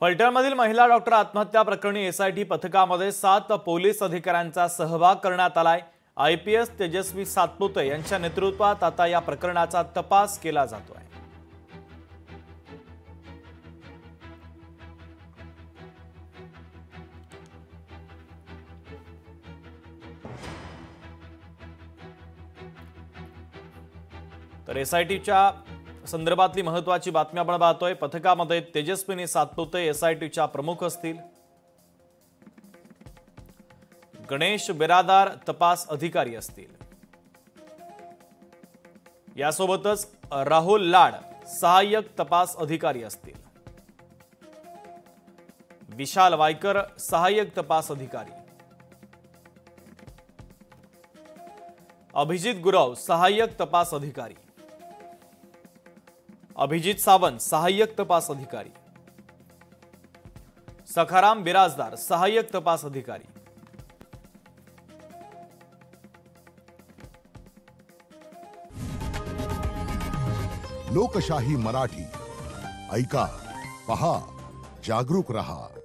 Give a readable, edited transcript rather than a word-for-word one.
फलटणमधील महिला डॉक्टर आत्महत्या प्रकरणी एसआयटी पथकामध्ये 7 पोलीस अधिकाऱ्यांचा सहभाग करण्यात आलाय। आयपीएस तेजस्वी सातपुते यांच्या नेतृत्वात आता या प्रकरणाचा तपास केला जातोय। तर एसआयटीच्या संदर्भातली महत्त्वाची बातमी आपण पाहतोय। पथकामध्ये तेजस्विनी सातपुते एसआयटीच्या प्रमुख असतील। गणेश बिरादार तपास अधिकारी असतील। यासोबतच राहुल लाड सहाय्यक तपास अधिकारी असतील। विशाल वायकर सहाय्यक तपास अधिकारी। अभिजित गुरव सहाय्यक तपास अधिकारी। अभिजित सावंत सहाय्यक तपास अधिकारी। सखाराम बिराजदार सहाय्यक तपास अधिकारी। लोकशाही मराठी ऐका, पहा, जागरूक रहा।